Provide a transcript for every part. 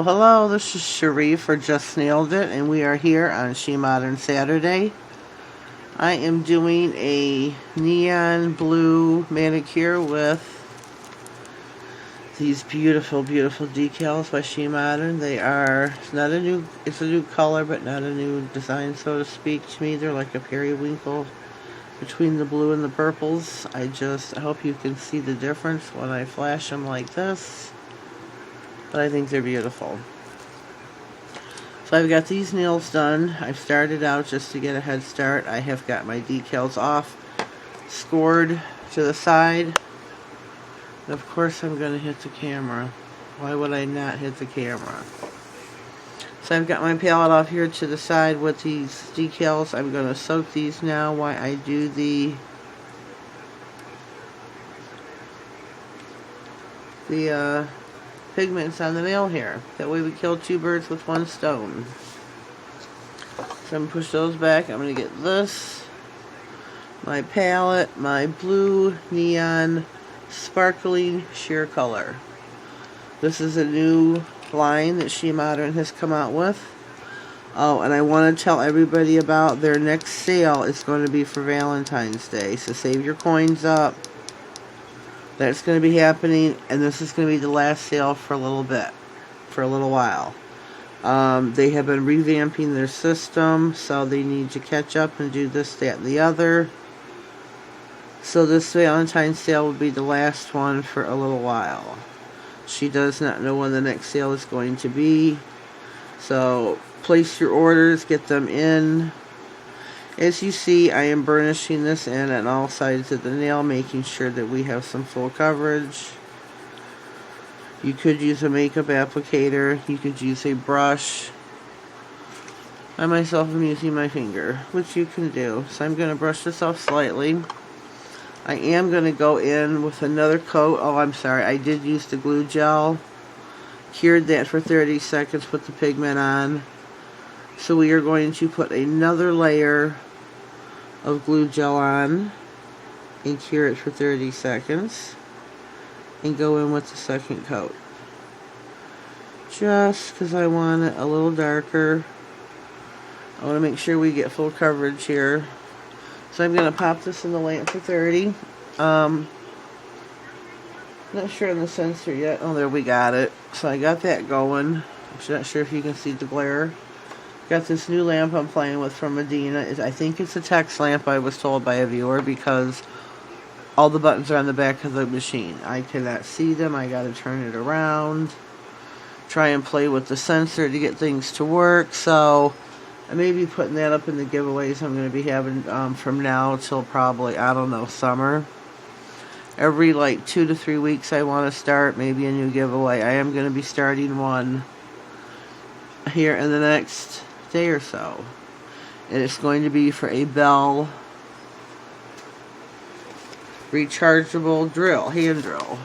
Hello, this is Cherie for Just Nailed It, and we are here on SheModern Saturday. I am doing a neon blue manicure with these beautiful, beautiful decals by SheModern. It's a new color, but not a new design, so to speak. To me, they're like a periwinkle between the blue and the purples. I hope you can see the difference when I flash them like this. But I think they're beautiful. So I've got these nails done. I've started out just to get a head start. I have got my decals off, scored to the side. And of course I'm going to hit the camera. Why would I not hit the camera? So I've got my palette off here to the side with these decals. I'm going to soak these now while I do the pigments on the nail here. That way we kill two birds with one stone. So I'm going to push those back. I'm going to get this, my palette, my blue neon sparkling sheer color. This is a new line that SheModern has come out with. Oh, and I want to tell everybody about their next sale. It's going to be for Valentine's Day, so save your coins up. That's going to be happening, and this is going to be the last sale for a little bit, for a little while. They have been revamping their system, so they need to catch up and do this, that, and the other. So this Valentine's sale will be the last one for a little while. She does not know when the next sale is going to be, so place your orders, get them in. As you see, I am burnishing this in on all sides of the nail, making sure that we have some full coverage. You could use a makeup applicator. You could use a brush. I myself am using my finger, which you can do. So I'm going to brush this off slightly. I am going to go in with another coat. Oh, I'm sorry. I did use the glue gel. Cured that for 30 seconds, put the pigment on. So we are going to put another layer of glue gel on and cure it for 30 seconds and go in with the second coat. Just because I want it a little darker. I want to make sure we get full coverage here. So I'm going to pop this in the lamp for 30. Not sure on the sensor yet. Oh, there we got it. So I got that going. I'm not sure if you can see the glare. Got this new lamp I'm playing with from Medina. I think it's a text lamp, I was told by a viewer, because all the buttons are on the back of the machine. I cannot see them. I gotta turn it around. Try and play with the sensor to get things to work. So I may be putting that up in the giveaways I'm going to be having from now till probably, I don't know, summer. Every like 2 to 3 weeks I want to start maybe a new giveaway. I am going to be starting one here in the next day or so, and it's going to be for a Bell rechargeable hand drill.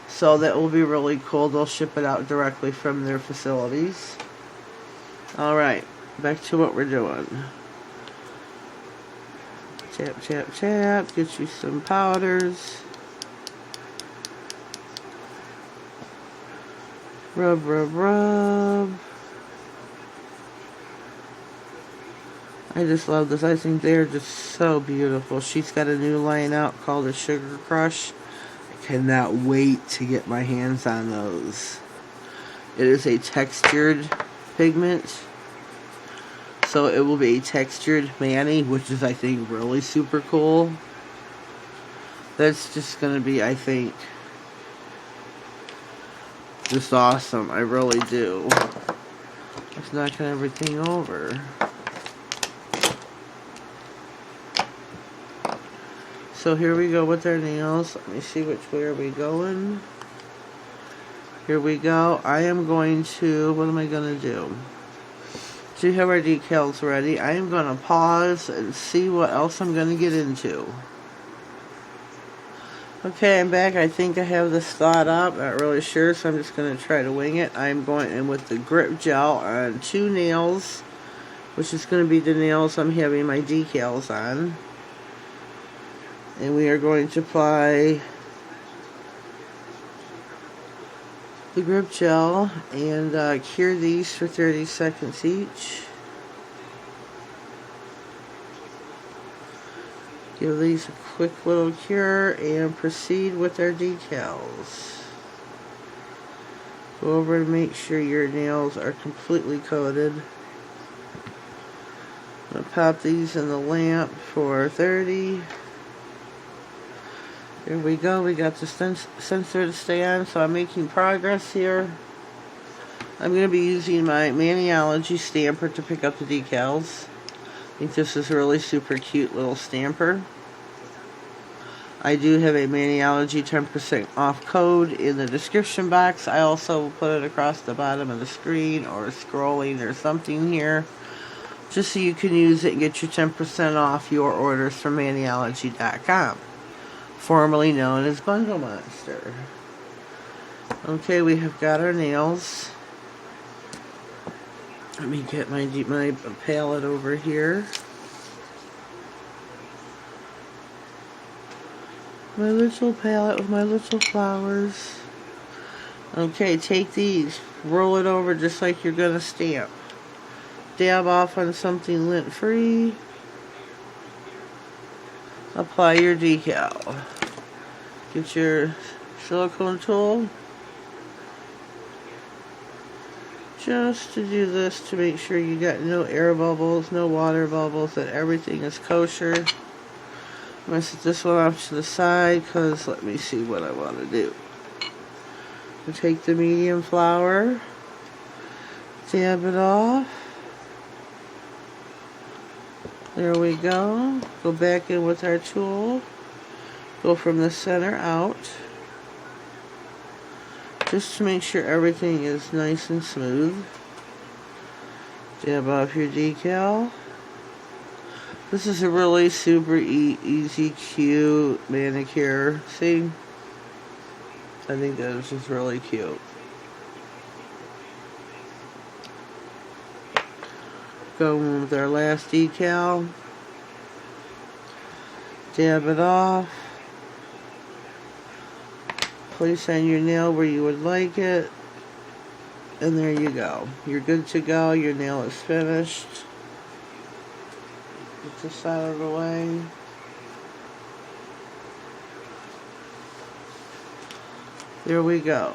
So that will be really cool. They'll ship it out directly from their facilities. Alright, back to what we're doing. Tap, tap, tap. Get you some powders. Rub, rub, rub. I just love this. I think they're just so beautiful. She's got a new line out called the Sugar Crush. I cannot wait to get my hands on those. It is a textured pigment. So it will be a textured mani, which is, I think, really super cool. That's just going to be, I think, just awesome. I really do. It's knocking everything over. So here we go with our nails. Let me see which way are we going. Here we go. I am going to, what am I going to do? So we have our decals ready. I am going to pause and see what else I'm going to get into. Okay, I'm back. I think I have this thought up. Not really sure, so I'm just going to try to wing it. I'm going in with the grip gel on 2 nails, which is going to be the nails I'm having my decals on. And we are going to apply the grip gel and cure these for 30 seconds each. Give these a quick little cure and proceed with our decals. Go over and make sure your nails are completely coated. I'm going to pop these in the lamp for 30. There we go. We got the sensor to stay on, so I'm making progress here. I'm going to be using my Maniology stamper to pick up the decals. I think this is a really super cute little stamper. I do have a Maniology 10% off code in the description box. I also will put it across the bottom of the screen or scrolling or something here, just so you can use it and get your 10% off your orders from Maniology.com, formerly known as Bundle Monster. Okay, we have got our nails. Let me get my palette over here. My little palette with my little flowers. Okay, take these, roll it over just like you're gonna stamp. Dab off on something lint free. Apply your decal. Get your silicone tool. Just to do this to make sure you got no air bubbles, no water bubbles, that everything is kosher. I'm going to set this one off to the side because let me see what I want to do. I'll take the medium flour, dab it off. There we go. Go back in with our tool. Go from the center out. Just to make sure everything is nice and smooth. Dab off your decal. This is a really super easy, cute manicure. See? I think that is just really cute. Go with our last decal. Dab it off. Place on your nail where you would like it. And there you go. You're good to go. Your nail is finished. Get this out of the way. There we go.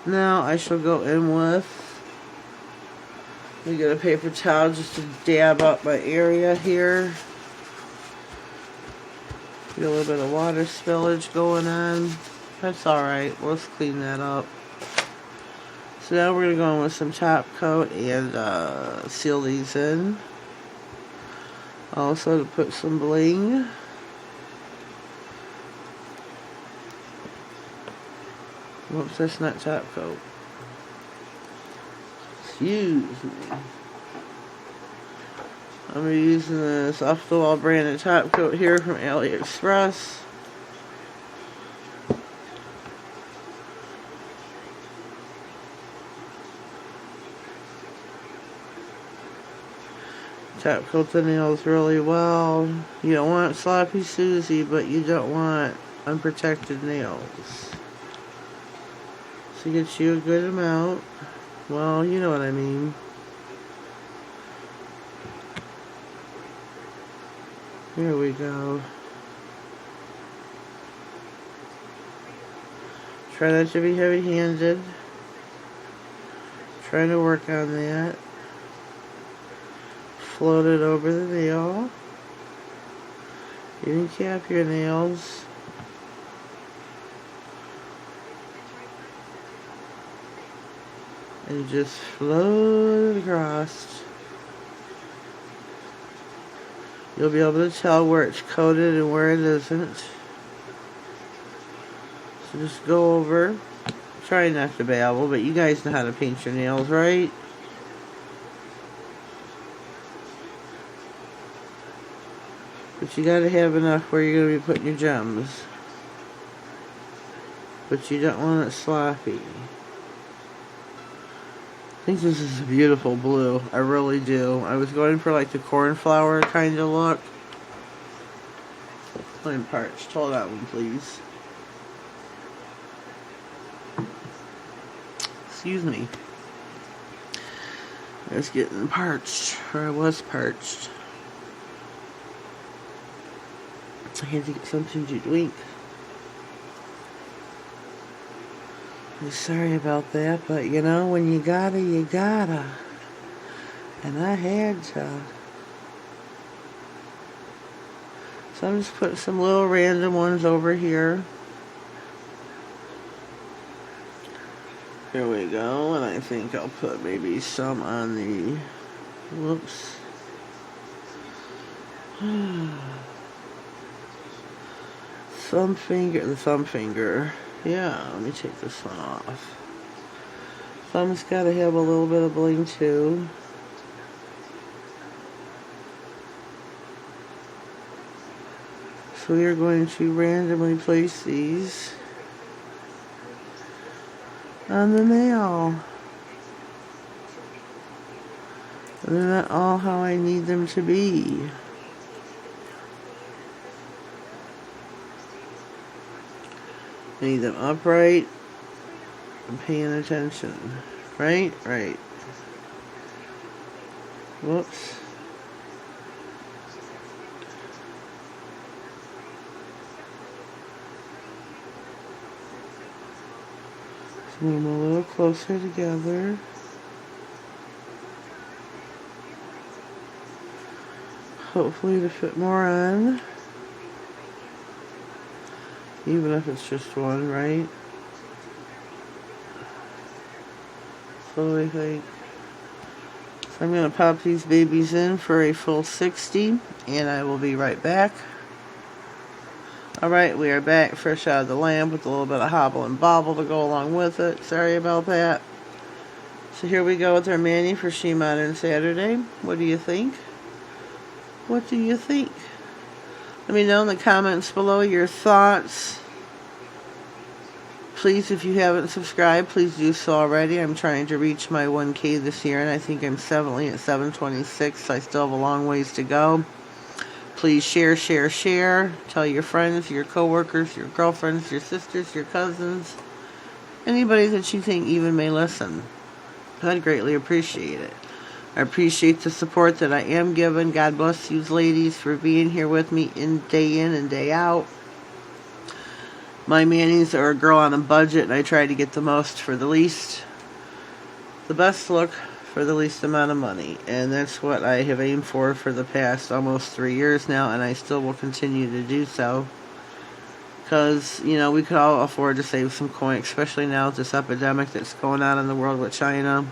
Now I shall go in with, let me get a paper towel just to dab up my area here. Get a little bit of water spillage going on. That's alright. Let's clean that up. So now we're going to go in with some top coat and seal these in. Also to put some bling. Whoops, that's not top coat. Excuse me. I'm going to be using this off the wall branded top coat here from AliExpress. Top coat the nails really well. You don't want sloppy Susie, but you don't want unprotected nails. So get you a good amount. Well, you know what I mean. Here we go. Try not to be heavy-handed. Trying to work on that. Float it over the nail. You can cap your nails. And just float it across. You'll be able to tell where it's coated and where it isn't. So just go over. Try not to babble, but you guys know how to paint your nails, right? But you gotta have enough where you're gonna be putting your gems. But you don't want it sloppy. I think this is a beautiful blue. I really do. I was going for like the cornflower kind of look. I'm parched. Hold on one, please. Excuse me. It's getting parched, or I was parched. I had to get something to drink. I'm sorry about that, but you know, when you gotta, you gotta. And I had to. So I'm just putting some little random ones over here. There we go, and I think I'll put maybe some on the, whoops. The thumb finger. Yeah, let me take this one off. Thumb's gotta have a little bit of bling too. So we are going to randomly place these on the nail. And they're not all how I need them to be. I need them upright and paying attention. Right? Right. Whoops. So move them a little closer together. Hopefully to fit more on. Even if it's just one, right? So I think. So I'm going to pop these babies in for a full 60, and I will be right back. Alright, we are back fresh out of the lamp with a little bit of hobble and bobble to go along with it. Sorry about that. So here we go with our mani for SheModern Saturday. What do you think? What do you think? Let me know in the comments below your thoughts. Please, if you haven't subscribed, please do so already. I'm trying to reach my 1K this year, and I think I'm only at 726, so I still have a long ways to go. Please share, share, share. Tell your friends, your coworkers, your girlfriends, your sisters, your cousins, anybody that you think even may listen. I'd greatly appreciate it. I appreciate the support that I am given. God bless you ladies for being here with me in and day out. My manis are a girl on a budget, and I try to get the most for the least. The best look for the least amount of money. And that's what I have aimed for the past almost 3 years now, and I still will continue to do so. Because, you know, we could all afford to save some coin, especially now with this epidemic that's going on in the world with China.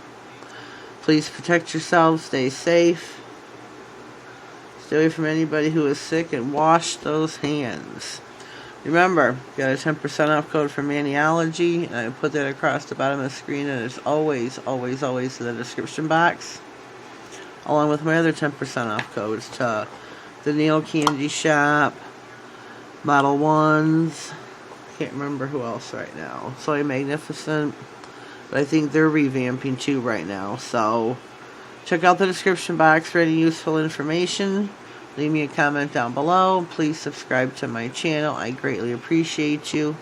Please protect yourselves, stay safe, stay away from anybody who is sick, and wash those hands. Remember, got a 10% off code for Maniology, and I put that across the bottom of the screen, and it's always, always, always in the description box, along with my other 10% off codes to the Nail Candy Shop, Modelones, can't remember who else right now, Soy Magnificent. But I think they're revamping too right now. So check out the description box for any useful information. Leave me a comment down below. Please subscribe to my channel. I greatly appreciate you.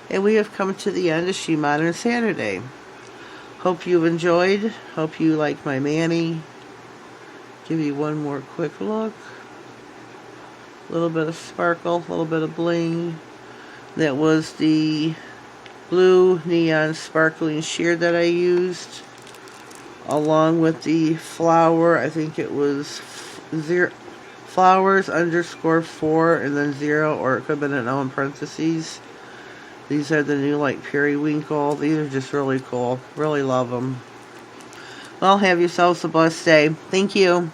And we have come to the end of SheModern Saturday. Hope you've enjoyed. Hope you like my mani. Give you one more quick look. A little bit of sparkle, a little bit of bling. That was the blue neon sparkling sheer that I used, along with the flower. I think it was flowers _4 and then 0, or it could have been an O in parentheses. These are the new like periwinkle. These are just really cool. Really love them. Well, have yourselves a blessed day. Thank you.